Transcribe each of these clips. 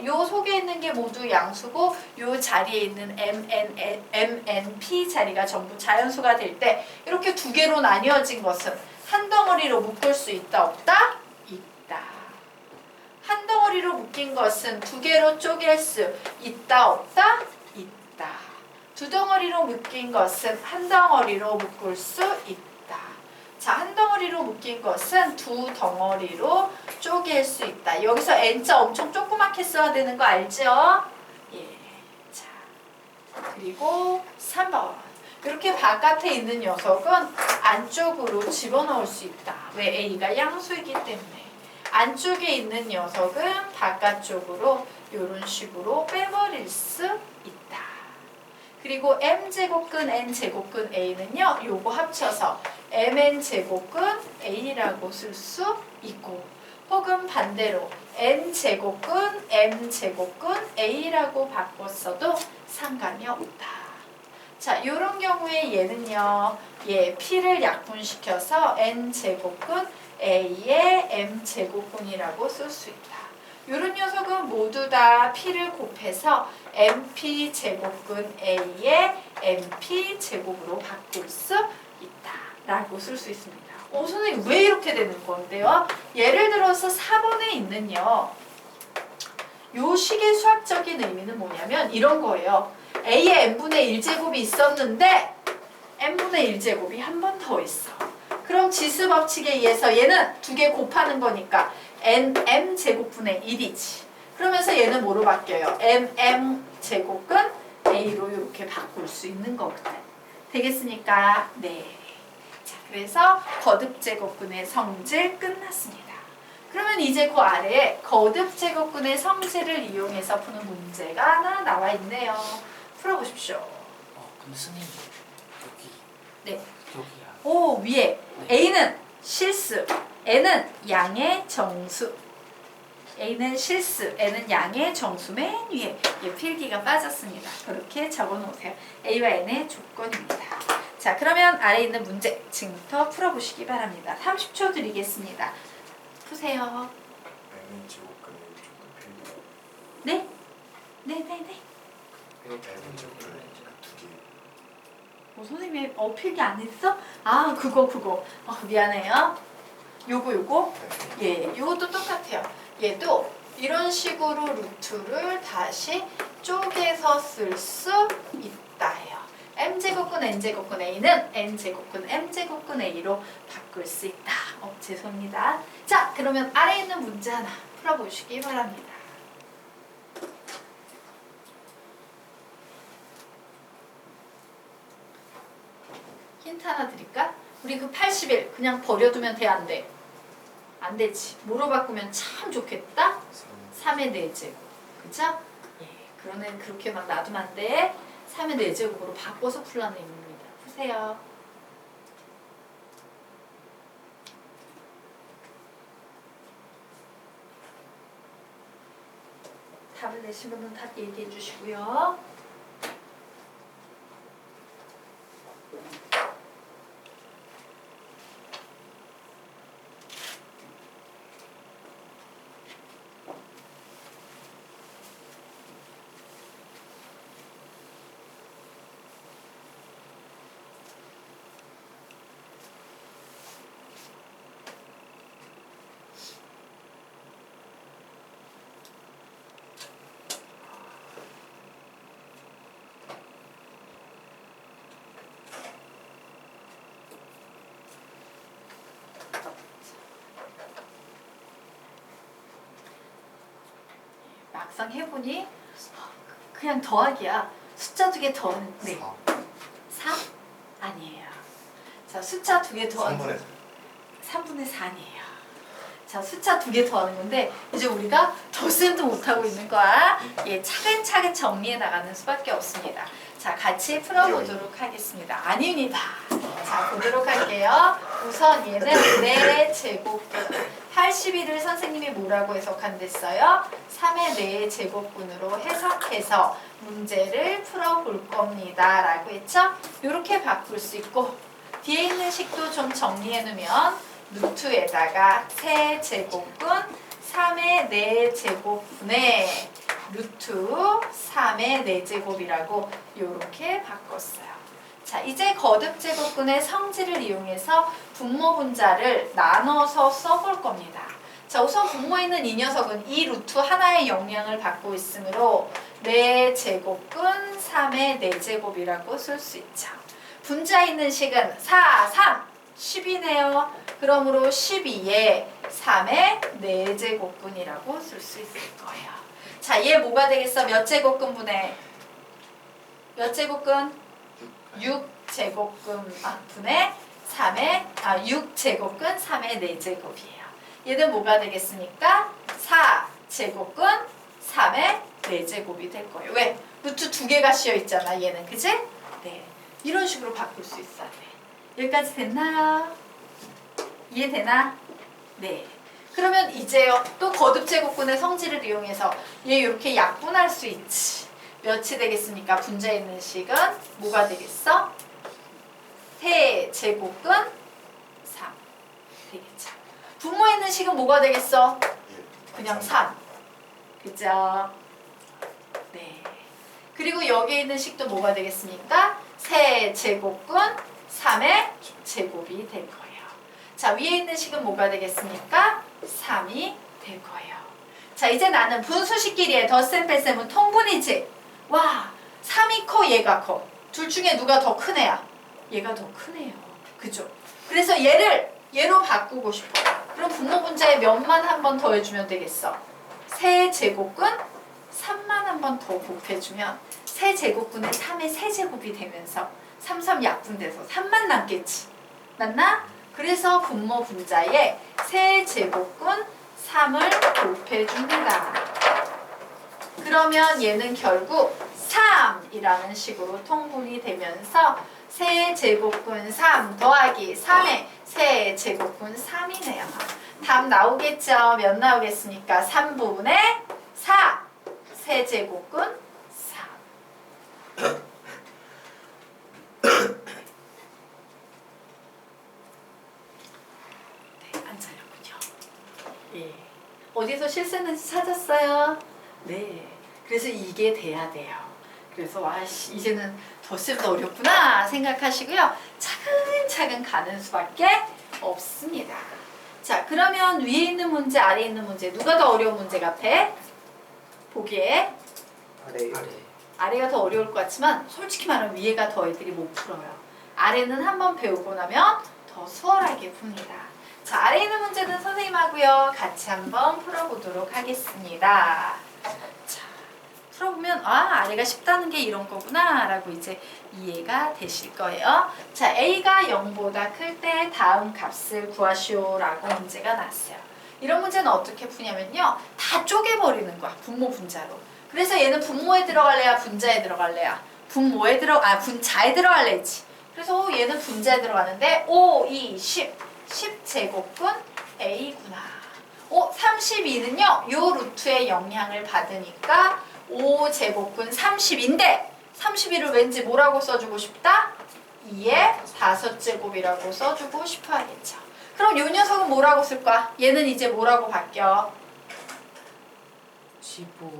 요 속에 있는 게 모두 양수고 요 자리에 있는 MNP 자리가 전부 자연수가 될 때 이렇게 두 개로 나뉘어진 것은 한 덩어리로 묶을 수 있다 없다? 있다. 한 덩어리로 묶인 것은 두 개로 쪼갤 수 있다 없다? 있다. 두 덩어리로 묶인 것은 한 덩어리로 묶을 수 있다. 자, 한 덩어리로 묶인 것은 두 덩어리로 쪼갤 수 있다. 여기서 N자 엄청 조그맣게 써야 되는 거 알죠? 예. 자, 그리고 3번. 이렇게 바깥에 있는 녀석은 안쪽으로 집어넣을 수 있다. 왜? A가 양수이기 때문에. 안쪽에 있는 녀석은 바깥쪽으로 이런 식으로 빼버릴 수 있다. 그리고 m제곱근 n제곱근 a는요. 요거 합쳐서 mn제곱근 a라고 쓸 수 있고 혹은 반대로 n제곱근 m제곱근 a라고 바꿨어도 상관이 없다. 자, 요런 경우에 얘는요. p를 약분시켜서 n제곱근 a의 m제곱근이라고 쓸 수 있다. 요런 녀석은 모두 다 p를 곱해서 mp 제곱근 a의 mp 제곱으로 바꿀 수 있다 라고 쓸 수 있습니다. 선생님 왜 이렇게 되는 건데요? 예를 들어서 4번에 있는요. 요 식의 수학적인 의미는 뭐냐면 이런 거예요. a의 n분의 1제곱이 있었는데 n분의 1제곱이 한 번 더 있어. 그럼 지수 법칙에 의해서 얘는 두 개 곱하는 거니까 m 제곱분의 1이지. 그러면서 얘는 뭐로 바뀌어요? m 제곱근 a로 이렇게 바꿀 수 있는 거거든. 되겠습니까? 네. 자, 그래서 거듭 제곱근의 성질 끝났습니다. 그러면 이제 그 아래에 거듭 제곱근의 성질을 이용해서 푸는 문제가 하나 나와 있네요. 풀어보십시오. 근데 스님 여기 네. 여기야. 오, 위에 A는 실수, N은 양의 정수. A는 실수, N은 양의 정수 맨 위에 필기가 빠졌습니다. 그렇게 적어놓으세요. A와 N의 조건입니다. 자, 그러면 아래에 있는 문제 지금부터 풀어보시기 바랍니다. 30초 드리겠습니다. 푸세요. mn 제곱근의 조건 필기. 네? 네네네. mn 제곱근의 두 개. 선생님이 필기 안 했어? 아, 그거. 미안해요. 요거. 예, 요것도 똑같아요. 얘도 이런 식으로 루트를 다시 쪼개서 쓸 수 있다 해요. m제곱근 n제곱근 a는 n제곱근 m제곱근 a로 바꿀 수 있다. 죄송합니다. 자, 그러면 아래에 있는 문제 하나 풀어보시기 바랍니다. 힌트 하나 드릴까? 우리 그 81 그냥 버려두면 돼, 안 돼? 안 되지. 뭐로 바꾸면 참 좋겠다? 3의 4제곱. 그쵸? 예, 그러면 그렇게 막 놔두면 안 돼. 3의 4제곱으로 바꿔서 풀라는 의미입니다. 푸세요. 답을 내신 분은 답 얘기해 주시고요. 막상 해보니 그냥 더하기야. 숫자 2개 더하는. 네. 4? 아니에요. 자, 숫자 2개 더하는 3분의 4 아니에요. 자, 숫자 2개 더하는 건데 이제 우리가 덧셈도 못하고 있는 거야. 예, 차근차근 정리해 나가는 수밖에 없습니다. 자, 같이 풀어보도록 하겠습니다. 아닙니다. 자, 보도록 할게요. 우선 얘는 4제곱분 81을 선생님이 뭐라고 해석한댔어요? 3의 4제곱분으로 해석해서 문제를 풀어볼 겁니다. 라고 했죠? 이렇게 바꿀 수 있고 뒤에 있는 식도 좀 정리해놓으면 루트에다가 세제곱분 3의 4제곱분에 루트 3의 4제곱이라고 이렇게 바꿨어요. 자, 이제 거듭제곱근의 성질을 이용해서 분모 분자를 나눠서 써볼 겁니다. 자, 우선 분모에 있는 이 녀석은 이 루트 하나의 영향을 받고 있으므로 4제곱근 3의 4제곱이라고 쓸 수 있죠. 분자에 있는 식은 4, 3, 10이네요. 그러므로 12에 3의 4제곱근이라고 쓸 수 있을 거예요. 자, 얘 뭐가 되겠어? 몇 제곱근 분해? 몇 제곱근? 6제곱근 분해 6제곱근 3의 4제곱이에요. 얘는 뭐가 되겠습니까? 4제곱근 3의 4제곱이 될 거예요. 왜? 루트 2개가 씌어 있잖아, 얘는. 그치? 네. 이런 식으로 바꿀 수 있어야 돼. 여기까지 됐나요? 이해되나? 네. 그러면 이제요, 또 거듭제곱근의 성질을 이용해서 얘 이렇게 약분할 수 있지. 몇이 되겠습니까? 분자에 있는 식은 뭐가 되겠어? 세제곱근 3 되겠죠. 분모에 있는 식은 뭐가 되겠어? 그냥 3. 그죠? 네. 그리고 여기에 있는 식도 뭐가 되겠습니까? 세제곱근 3의 제곱이 될 거예요. 자, 위에 있는 식은 뭐가 되겠습니까? 3이 될 거예요. 자, 이제 나는 분수식끼리의 덧셈 뺄셈은 통분이지. 와, 3이 커, 얘가 커. 둘 중에 누가 더 큰 애야? 얘가 더 큰 애예요. 그죠? 그래서 얘를 얘로 바꾸고 싶어. 그럼 분모 분자에 몇만 한 번 더 해주면 되겠어? 세제곱근 3만 한 번 더 곱해주면 세제곱근의 3의 세제곱이 되면서 3, 3 약분돼서 3만 남겠지. 맞나? 그래서 분모 분자에 세제곱근 3을 곱해줍니다. 그러면 얘는 결국 3이라는 식으로 통분이 되면서 세제곱근 3 더하기 3의 세제곱근 3이네요. 답 나오겠죠? 몇 나오겠습니까? 3분의 4 세제곱근 3. 네, 앉아요군요. 예. 어디서 실수했는지 찾았어요? 네. 그래서 이게 돼야 돼요. 그래서 와, 이제는 덧셈도 어렵구나 생각하시고요. 차근차근 가는 수밖에 없습니다. 자, 그러면 위에 있는 문제, 아래에 있는 문제 누가 더 어려운 문제 같아? 보기에 아래. 아래가 더 어려울 것 같지만 솔직히 말하면 위에가 더 애들이 못 풀어요. 아래는 한번 배우고 나면 더 수월하게 풉니다. 자, 아래에 있는 문제는 선생님하고요 같이 한번 풀어보도록 하겠습니다. 자, 풀어보면 아래가 쉽다는 게 이런 거구나 라고 이제 이해가 되실 거예요. 자, A가 0보다 클 때 다음 값을 구하시오 라고 문제가 났어요. 이런 문제는 어떻게 푸냐면요, 다 쪼개버리는 거야. 분모 분자로. 그래서 얘는 분모에 들어갈래야 분자에 들어갈래야? 분자에 들어갈래지. 그래서 얘는 분자에 들어가는데 5, 2, 10 10제곱근 A구나. 32는요 요 루트의 영향을 받으니까 5제곱근 30인데 32를 왠지 뭐라고 써주고 싶다? 2의 5제곱이라고 써주고 싶어 하겠죠. 그럼 요 녀석은 뭐라고 쓸 거야? 얘는 이제 뭐라고 바뀌어?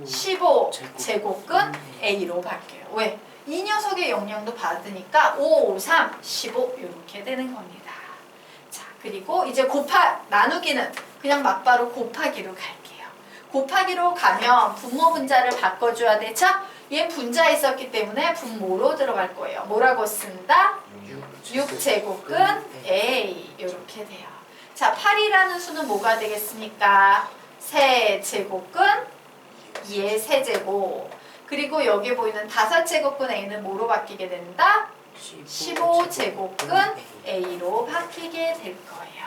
15제곱근 A로 바뀌어요. 왜? 이 녀석의 영향도 받으니까 5, 3, 15 이렇게 되는 겁니다. 자, 그리고 이제 나누기는 그냥 막바로 곱하기로 갈게요. 곱하기로 가면 분모 분자를 바꿔줘야 되죠? 얘 분자에 있었기 때문에 분모로 들어갈 거예요. 뭐라고 쓴다? 6제곱근 A 이렇게 돼요. 자, 8이라는 수는 뭐가 되겠습니까? 세제곱근 2의 세제곱. 그리고 여기 보이는 5제곱근 A는 뭐로 바뀌게 된다? 15제곱근 A로 바뀌게 될 거예요.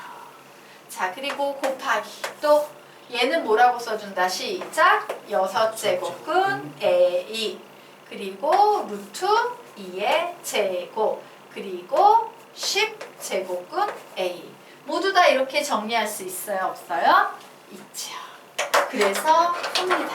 자, 그리고 곱하기 또 얘는 뭐라고 써준다? 시작! 6제곱근 A 그리고 루트 2의 제곱 그리고 10제곱근 A 모두 다 이렇게 정리할 수 있어요? 없어요? 있죠. 그래서 합니다.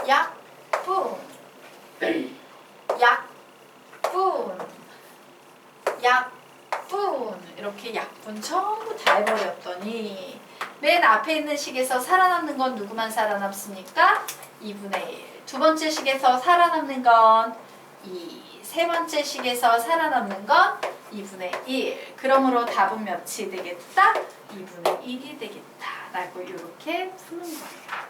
약분 이렇게 약분 전부 다 해버렸더니 맨 앞에 있는 식에서 살아남는 건 누구만 살아남습니까? 2분의 1. 두 번째 식에서 살아남는 건 2. 세 번째 식에서 살아남는 건 2분의 1. 그러므로 답은 몇이 되겠다? 2분의 1이 되겠다. 라고 이렇게 푸는 거예요.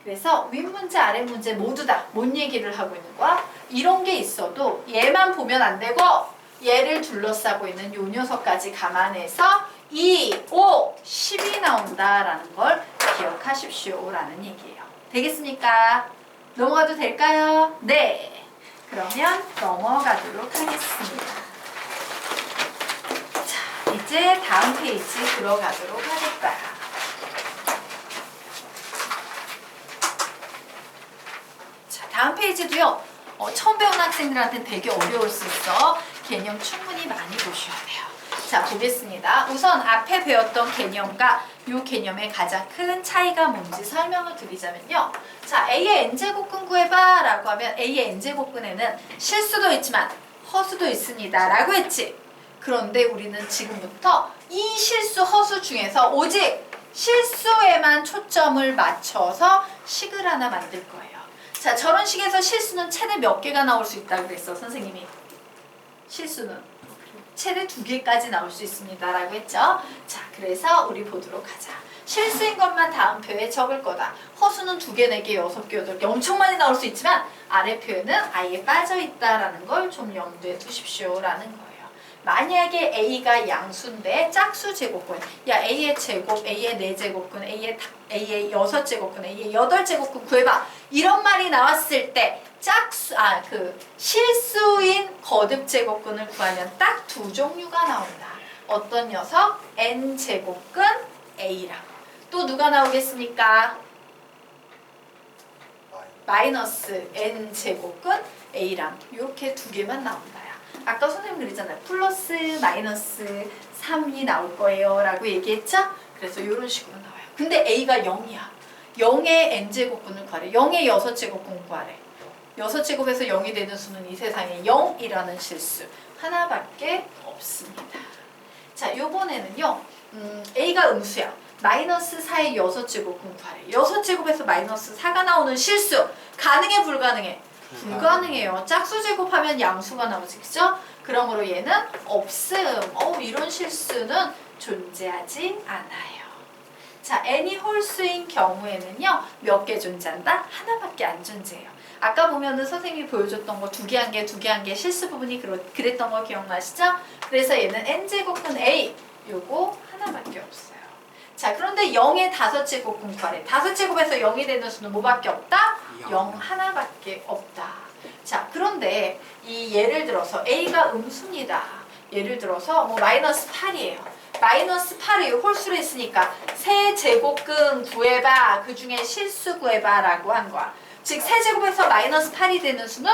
그래서 윗문제, 아랫문제 모두 다 뭔 얘기를 하고 있는 거야? 이런 게 있어도 얘만 보면 안 되고 얘를 둘러싸고 있는 요 녀석까지 감안해서 2, 5, 10이 나온다라는 걸 기억하십시오 라는 얘기예요. 되겠습니까? 넘어가도 될까요? 네. 그러면 넘어가도록 하겠습니다. 자, 이제 다음 페이지 들어가도록 하겠다. 자, 다음 페이지도요. 처음 배우는 학생들한테는 되게 어려울 수 있어. 개념 충분히 많이 보셔야 돼요. 자, 보겠습니다. 우선 앞에 배웠던 개념과 이 개념의 가장 큰 차이가 뭔지 설명을 드리자면요. 자, A의 n제곱근 구해봐 라고 하면 A의 n제곱근에는 실수도 있지만 허수도 있습니다 라고 했지. 그런데 우리는 지금부터 이 실수, 허수 중에서 오직 실수에만 초점을 맞춰서 식을 하나 만들 거예요. 자, 저런 식에서 실수는 최대 몇 개가 나올 수 있다고 그랬어, 선생님이. 실수는 최대 2개까지 나올 수 있습니다 라고 했죠. 자, 그래서 우리 보도록 하자. 실수인 것만 다음 표에 적을 거다. 허수는 2개, 4개, 6개, 8개 엄청 많이 나올 수 있지만 아래 표에는 아예 빠져있다라는 걸 좀 염두에 두십시오 라는 거예요. 만약에 A가 양수인데 짝수 제곱근, 야 A의 제곱, A의 4제곱근, A의 6제곱근, A의 8제곱근 구해봐. 이런 말이 나왔을 때 짝수, 실수인 거듭 제곱근을 구하면 딱 2 종류가 나온다. 어떤 녀석? n제곱근 A랑 또 누가 나오겠습니까? 마이너스 n제곱근 A랑 이렇게 2개만 나온다야. 아까 선생님 그랬잖아요. 플러스 마이너스 3이 나올 거예요 라고 얘기했죠? 그래서 이런 식으로 나와요. 근데 A가 0이야. 0의 n제곱근을 구하래. 0의 6제곱근 구하래. 6제곱에서 0이 되는 수는 이 세상에 0이라는 실수 하나밖에 없습니다. 자, 요번에는요. A가 음수야. 마이너스 4의 6제곱근 구하래. 6제곱에서 마이너스 4가 나오는 실수 가능해, 불가능해? 불가능해요. 짝수 제곱하면 양수가 나오지, 그죠? 그러므로 얘는 없음. 이런 실수는 존재하지 않아요. 자, n이 홀수인 경우에는요. 몇 개 존재한다? 하나밖에 안 존재해요. 아까 보면은 선생님이 보여줬던 거 2개 한 개, 2개 한 개 실수 부분이 그랬던 거 기억나시죠? 그래서 얘는 n제곱근 A 요거 하나밖에 없어요. 자, 그런데 0의 5제곱근 구하래. 5제곱에서 0이 되는 수는 뭐밖에 없다? 0 하나밖에 없다. 자, 그런데 이 예를 들어서 A가 음수입니다. 예를 들어서 뭐 마이너스 8이에요. 마이너스 8이 홀수로 했으니까 세제곱근 구해봐. 그 중에 실수 구해봐 라고 한 거야. 즉 세제곱에서 마이너스 8이 되는 수는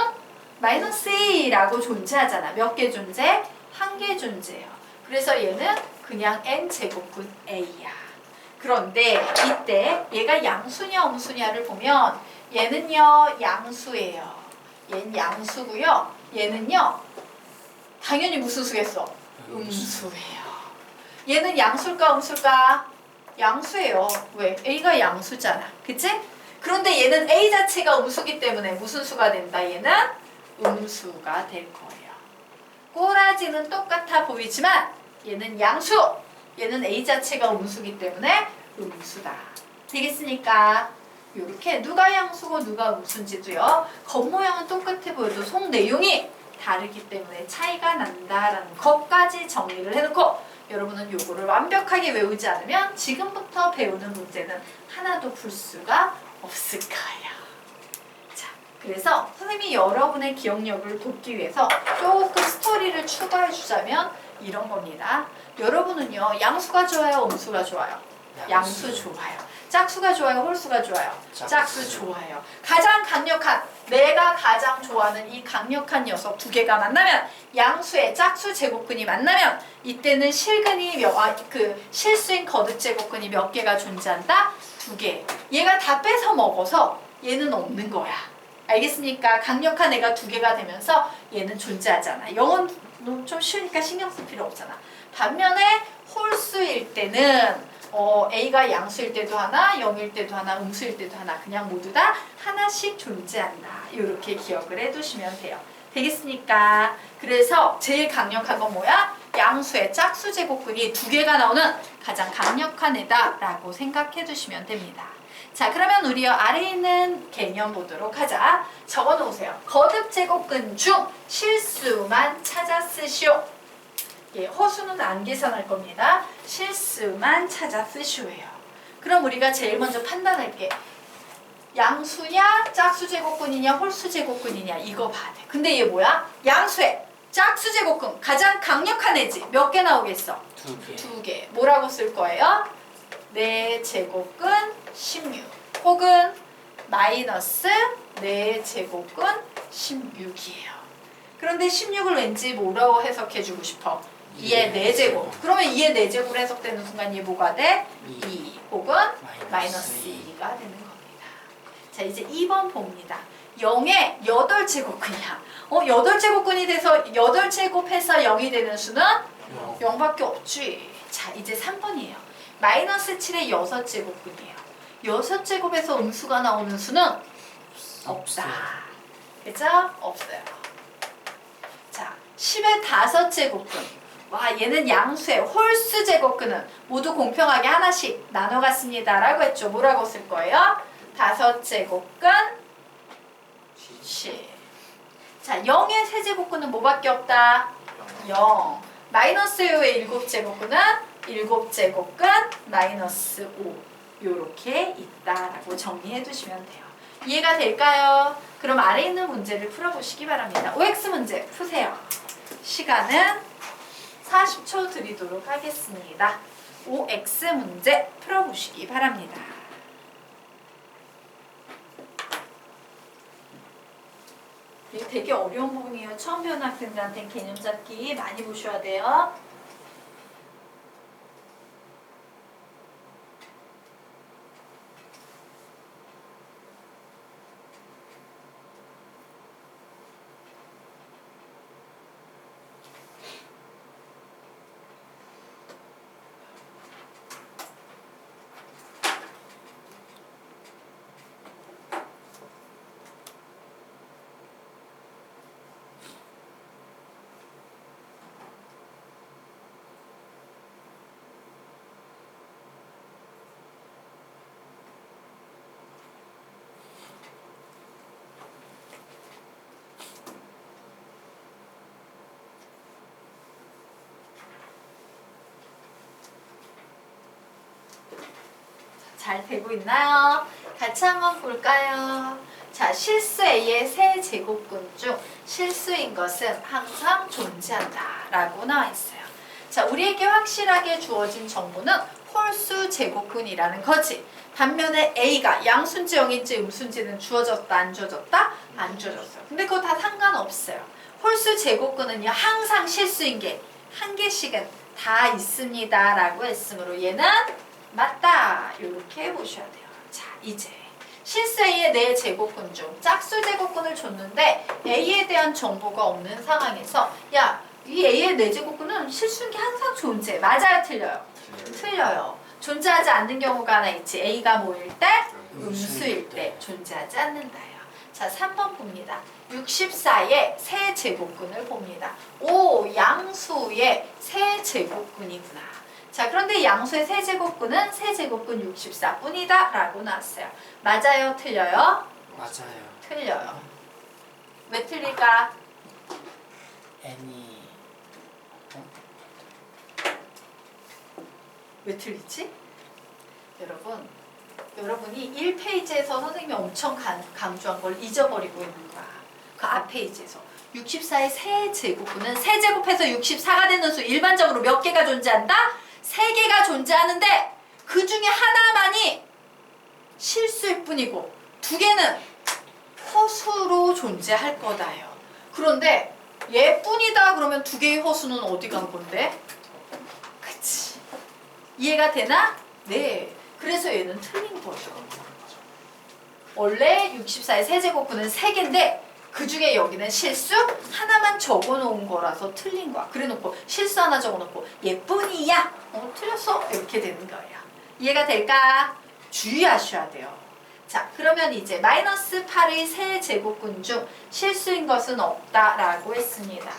마이너스 2라고 존재하잖아. 몇 개 존재? 1개 존재해요. 그래서 얘는 그냥 n제곱근 A야. 그런데 이때 얘가 양수냐 음수냐를 보면 얘는요 양수예요. 얘는 양수고요. 얘는요 당연히 무슨 수겠어? 음수예요. 얘는 양수일까 음수일까? 양수예요. 왜? A가 양수잖아. 그치? 그런데 얘는 A 자체가 음수기 때문에 무슨 수가 된다? 얘는 음수가 될 거예요. 꼬라지는 똑같아 보이지만 얘는 양수! 얘는 A 자체가 음수기 때문에 음수다. 되겠습니까? 이렇게 누가 양수고 누가 음수인지도요. 겉모양은 똑같아 보여도 속 내용이 다르기 때문에 차이가 난다라는 것까지 정리를 해놓고 여러분은 요거를 완벽하게 외우지 않으면 지금부터 배우는 문제는 하나도 풀 수가 없을 거예요. 자, 그래서 선생님이 여러분의 기억력을 돕기 위해서 조금 스토리를 추가해 주자면 이런 겁니다. 여러분은요 양수가 좋아요, 음수가 좋아요? 양수 좋아요. 짝수가 좋아요, 홀수가 좋아요? 짝수 좋아요. 가장 강력한, 내가 가장 좋아하는 이 강력한 녀석 2개가 만나면 양수의 짝수 제곱근이 만나면 이때는 실수인 거듭 제곱근이 몇 개가 존재한다? 2개. 얘가 다 뺏어 먹어서 얘는 없는 거야. 알겠습니까? 강력한 애가 2개가 되면서 얘는 존재하잖아. 영어는 좀 쉬우니까 신경 쓸 필요 없잖아. 반면에 홀수일 때는 A가 양수일 때도 하나, 0일 때도 하나, 음수일 때도 하나, 그냥 모두 다 하나씩 존재한다. 이렇게 기억을 해두시면 돼요. 되겠습니까? 그래서 제일 강력한 건 뭐야? 양수의 짝수 제곱근이 두 개가 나오는 가장 강력한 애다라고 생각해 두시면 됩니다. 자, 그러면 우리 아래에 있는 개념 보도록 하자. 적어 놓으세요. 거듭 제곱근 중 실수만 찾아 쓰시오. 예, 허수는 안 계산할 겁니다. 실수만 찾아 쓰시오예요. 그럼 우리가 제일 먼저 판단할게. 양수냐, 짝수 제곱근이냐, 홀수 제곱근이냐 이거 봐야 돼. 근데 얘 뭐야? 양수의 짝수 제곱근 가장 강력한 애지. 몇 개 나오겠어? 2개. 2개. 뭐라고 쓸 거예요? 4제곱근 16 혹은 마이너스 4제곱근 16이에요. 그런데 16을 왠지 뭐라고 해석해주고 싶어? 2의 4제곱. 그러면 2의 4제곱으로 해석되는 순간 얘 뭐가 돼? 2 혹은 마이너스 2가 되는 겁니다. 자, 이제 2번 봅니다. 0의 8제곱근이야. 8제곱근이 돼서 8제곱해서 0이 되는 수는 0밖에 없지. 자, 이제 3번이에요. 마이너스 7의 6제곱근이에요. 6제곱에서 음수가 나오는 수는 없다. 그죠? 없어요. 자, 10의 5제곱근. 와, 얘는 양수의 홀수 제곱근은 모두 공평하게 하나씩 나눠갔습니다. 라고 했죠. 뭐라고 쓸 거예요? 5제곱근 10. 자, 0의 세제곱근은 뭐밖에 없다? 0. 마이너스 5의 7제곱근은 7제곱근 마이너스 5. 요렇게 있다라고 정리해 두시면 돼요. 이해가 될까요? 그럼 아래 있는 문제를 풀어보시기 바랍니다. OX 문제 푸세요. 시간은 40초 드리도록 하겠습니다. OX 문제 풀어보시기 바랍니다. 이게 되게 어려운 부분이에요. 처음 배우는 학생들한테는 개념 잡기 많이 보셔야 돼요. 잘 되고 있나요? 같이 한번 볼까요? 자, 실수 A의 세 제곱근 중 실수인 것은 항상 존재한다 라고 나와 있어요. 자, 우리에게 확실하게 주어진 정보는 홀수 제곱근이라는 거지. 반면에 A가 양수인지 영인지 음수인지는 주어졌다 안 주어졌다? 안 주어졌어요. 근데 그거 다 상관없어요. 홀수 제곱근은요 항상 실수인 게 한 개씩은 다 있습니다 라고 했으므로 얘는 맞다 이렇게 보셔야 돼요. 자, 이제 실수 A의 4제곱근 중 짝수 제곱근을 줬는데 A에 대한 정보가 없는 상황에서 야, 이 A의 4제곱근은 실수인 게 항상 존재. 맞아요? 틀려요? 틀려요. 존재하지 않는 경우가 하나 있지. A가 뭐일 때? 음수일 때 존재하지 않는다요. 자, 3번 봅니다. 64의 세제곱근을 봅니다. 오, 양수의 세제곱근이구나. 자, 그런데 양수의 세제곱근은 세제곱근 64뿐이다 라고 나왔어요. 맞아요? 틀려요? 맞아요. 틀려요. 왜 틀릴까? N이 왜 틀리지? 여러분이 1페이지에서 선생님이 엄청 강조한 걸 잊어버리고 있는 거야. 그 앞 페이지에서 64의 세제곱근은 세제곱해서 64가 되는 수 일반적으로 몇 개가 존재한다? 3개가 존재하는데 그 중에 하나만이 실수일 뿐이고 2개는 허수로 존재할 거다요. 그런데 얘뿐이다 그러면 2개의 허수는 어디 간 건데? 그치? 이해가 되나? 네. 그래서 얘는 틀린 거죠. 원래 64의 세제곱근은 3개인데 그 중에 여기는 실수 하나만 적어놓은 거라서 틀린 거야. 그래놓고 실수 하나 적어놓고 얘뿐이야. 틀렸어? 이렇게 되는 거예요. 이해가 될까? 주의하셔야 돼요. 자, 그러면 이제 마이너스 8의 세제곱근 중 실수인 것은 없다라고 했습니다.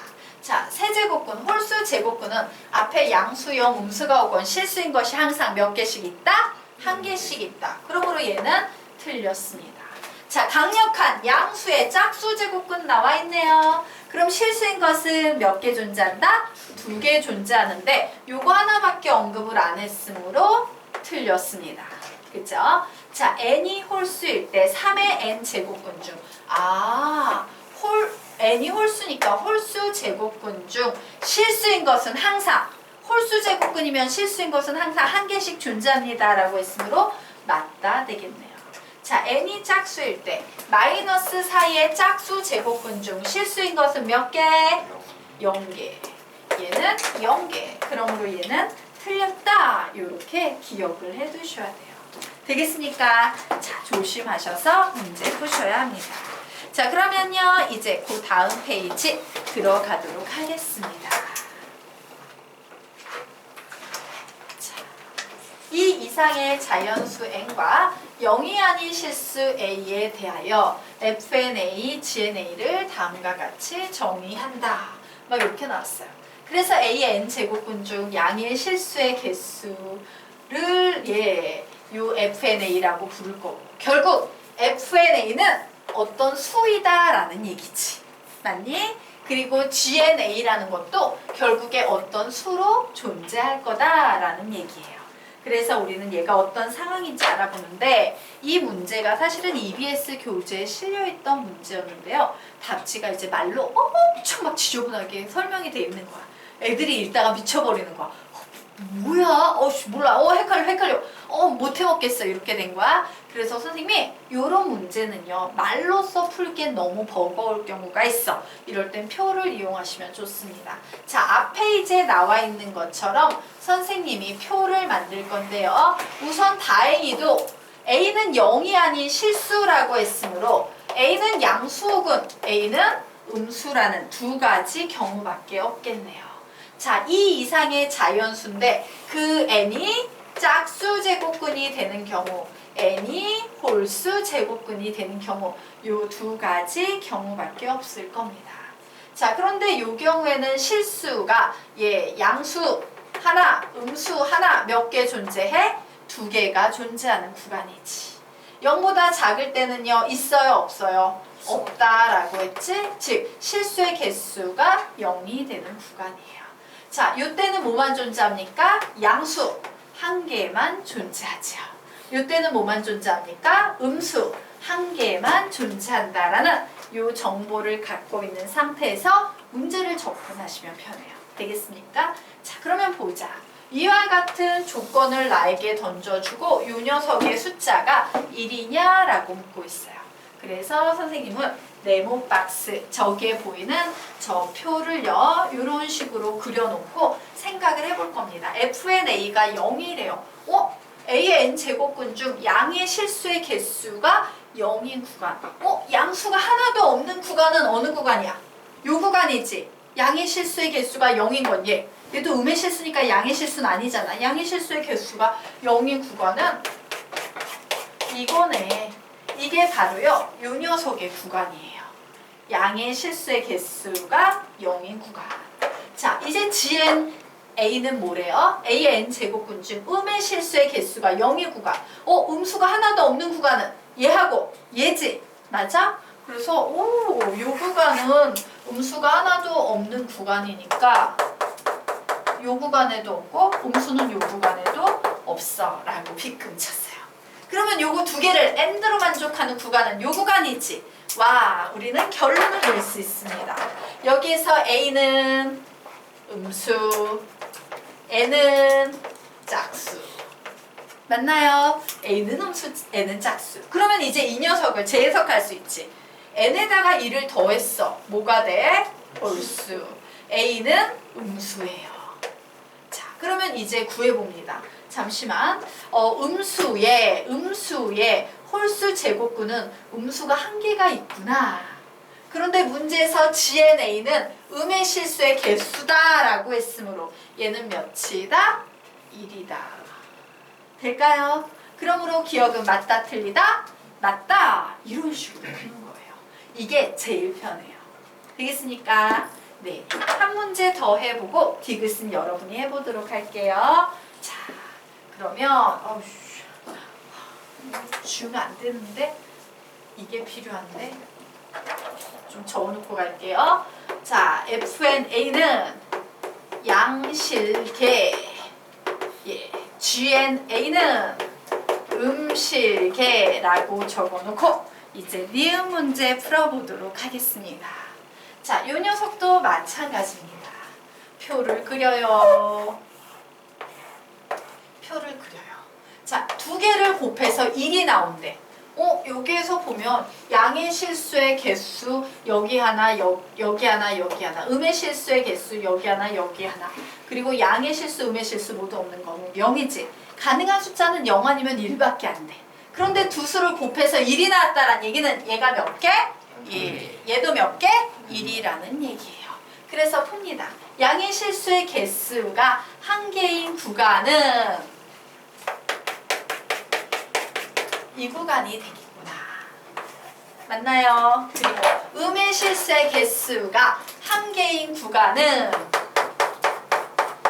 자, 세제곱근, 홀수 제곱근은 앞에 양수형 음수가 오건 실수인 것이 항상 몇 개씩 있다? 한 개씩 있다. 그러므로 얘는 틀렸습니다. 자, 강력한 양수의 짝수 제곱근 나와 있네요. 그럼 실수인 것은 몇 개 존재한다? 2개 존재하는데 요거 하나밖에 언급을 안 했으므로 틀렸습니다. 그죠? 자, n이 홀수일 때 3의 n 제곱근 중 n이 홀수니까 홀수 제곱근 중 실수인 것은 항상 홀수 제곱근이면 실수인 것은 항상 한 개씩 존재합니다 라고 했으므로 맞다 되겠네요. 자, n이 짝수일 때 마이너스 4의 짝수 제곱근 중 실수인 것은 몇 개? 0개. 얘는 0개. 그러므로 얘는 틀렸다. 이렇게 기억을 해두셔야 돼요. 되겠습니까? 자, 조심하셔서 문제 푸셔야 합니다. 자, 그러면요 이제 그 다음 페이지 들어가도록 하겠습니다. 자, 이 이상의 자연수 n과 0이 아닌 실수 a에 대하여 fnA, gna를 다음과 같이 정의한다. 막 이렇게 나왔어요. 그래서 a의 n 제곱근 중 양의 실수의 개수를 요 fna라고 부를 거고, 결국 fna는 어떤 수이다라는 얘기지. 맞니? 그리고 gna라는 것도 결국에 어떤 수로 존재할 거다라는 얘기예요. 그래서 우리는 얘가 어떤 상황인지 알아보는데, 이 문제가 사실은 EBS 교재에 실려있던 문제였는데요. 답지가 이제 말로 엄청 막 지저분하게 설명이 돼 있는 거야. 애들이 읽다가 미쳐버리는 거야. 뭐야? 몰라. 헷갈려. 못 해먹겠어. 이렇게 된 거야. 그래서 선생님이 이런 문제는요, 말로써 풀기엔 너무 버거울 경우가 있어. 이럴 땐 표를 이용하시면 좋습니다. 자, 앞 페이지에 나와 있는 것처럼 선생님이 표를 만들 건데요. 우선 다행히도 A는 0이 아닌 실수라고 했으므로 A는 양수 혹은 A는 음수라는 두 가지 경우밖에 없겠네요. 자, 이 이상의 자연수인데 그 n이 짝수 제곱근이 되는 경우, n이 홀수 제곱근이 되는 경우, 요 두 가지 경우밖에 없을 겁니다. 자, 그런데 이 경우에는 실수가 양수 하나, 음수 하나 몇 개 존재해? 2개가 존재하는 구간이지. 0보다 작을 때는요, 있어요, 없어요? 없다라고 했지? 즉, 실수의 개수가 0이 되는 구간이에요. 자, 이때는 뭐만 존재합니까? 양수 한 개만 존재하죠. 이때는 뭐만 존재합니까? 음수 한 개만 존재한다라는 이 정보를 갖고 있는 상태에서 문제를 접근하시면 편해요. 되겠습니까? 자, 그러면 보자. 이와 같은 조건을 나에게 던져주고 이 녀석의 숫자가 1이냐? 라고 묻고 있어요. 그래서 선생님은 네모 박스, 저기에 보이는 저 표를요, 이런 식으로 그려놓고 생각을 해볼 겁니다. fnA가 0이래요. A의 n 제곱근 중 양의 실수의 개수가 0인 구간. 양수가 하나도 없는 구간은 어느 구간이야? 요 구간이지. 양의 실수의 개수가 0인 건 얘. 얘도 음의 실수니까 양의 실수는 아니잖아. 양의 실수의 개수가 0인 구간은 이거네. 이게 바로요, 요 녀석의 구간이에요. 양의 실수의 개수가 0인 구간. 자, 이제 GNA는 뭐래요? A의 n 제곱근 중 음의 실수의 개수가 0인 구간. 음수가 하나도 없는 구간은 얘하고 얘지. 맞아? 그래서 요 구간은 음수가 하나도 없는 구간이니까 요 구간에도 없고 음수는 요 구간에도 없어 라고 빗금 쳤어요. 그러면 요거 두 개를 n드로 만족하는 구간은 요 구간이지. 와, 우리는 결론을 낼 수 있습니다. 여기에서 A는 음수, N은 짝수. 맞나요? A는 음수, N은 짝수. 그러면 이제 이 녀석을 재해석할 수 있지. N에다가 1을 더했어. 뭐가 돼? 홀수. A는 음수예요. 자, 그러면 이제 구해봅니다. 잠시만. 음수의 홀수 제곱근은 음수가 한 개가 있구나. 그런데 문제에서 GNA는 음의 실수의 개수다라고 했으므로 얘는 몇이다? 1이다. 될까요? 그러므로 기억은 맞다 틀리다? 맞다 이런 식으로 되는 거예요. 이게 제일 편해요. 되겠습니까? 네, 한 문제 더 해보고 디귿은 여러분이 해보도록 할게요. 자, 그러면 주가 안 되는데 이게 필요한데 좀 적어놓고 갈게요. 자, FNA는 양실계, 예, GNA는 음실계라고 적어놓고 이제 니은 문제 풀어보도록 하겠습니다. 자, 이 녀석도 마찬가지입니다. 표를 그려요. 표를 그려요. 자, 두 개를 곱해서 1이 나온대. 여기에서 보면 양의 실수의 개수 여기 하나, 여기 하나, 여기 하나. 음의 실수의 개수 여기 하나, 여기 하나. 그리고 양의 실수, 음의 실수 모두 없는 거는 0이지. 가능한 숫자는 0 아니면 1밖에 안 돼. 그런데 두 수를 곱해서 1이 나왔다는 얘기는 얘가 몇 개? 1. 얘도 몇 개? 1이라는 얘기예요. 그래서 풉니다. 양의 실수의 개수가 한 개인 구간은 이 구간이 되겠구나. 맞나요? 그리고 음의 실수의 개수가 한 개인 구간은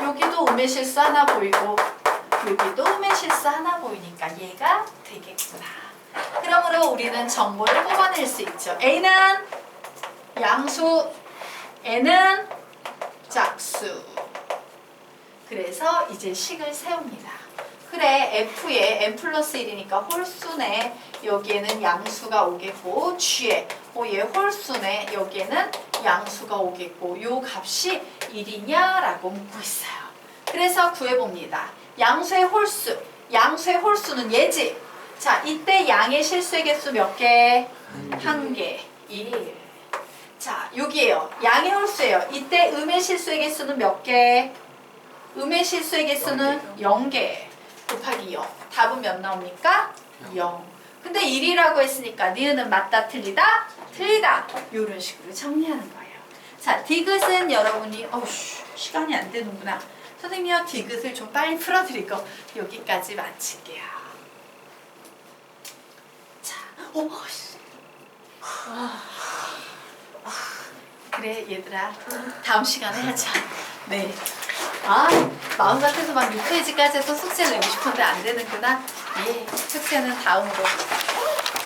여기도 음의 실수 하나 보이고 여기도 음의 실수 하나 보이니까 얘가 되겠구나. 그러므로 우리는 정보를 뽑아낼 수 있죠. A는 양수, N은 짝수. 그래서 이제 식을 세웁니다. 그래, F에 n 플러스 1이니까 홀수네. 여기에는 양수가 오겠고 G에 얘 홀수네. 여기에는 양수가 오겠고 요 값이 1이냐라고 묻고 있어요. 그래서 구해봅니다. 양수의 홀수. 양수의 홀수는 얘지. 자, 이때 양의 실수의 개수 몇 개? 한 개. 1. 자, 여기에요. 양의 홀수예요. 이때 음의 실수의 개수는 몇 개? 음의 실수의 개수는 0개. 곱하기 0. 답은 몇 나옵니까? 0. 근데 1이라고 했으니까 니은은 맞다 틀리다? 틀리다. 이런 식으로 정리하는 거예요. 자, 디귿은 여러분이 시간이 안 되는구나. 선생님이요, 디귿을 좀 빨리 풀어드리고 여기까지 마칠게요. 자, 그래 얘들아, 다음 시간에 하자. 네. 마음 같아서 막 6페이지까지 해서 숙제를 내고 싶은데 안 되는구나. 예, 숙제는 다음으로.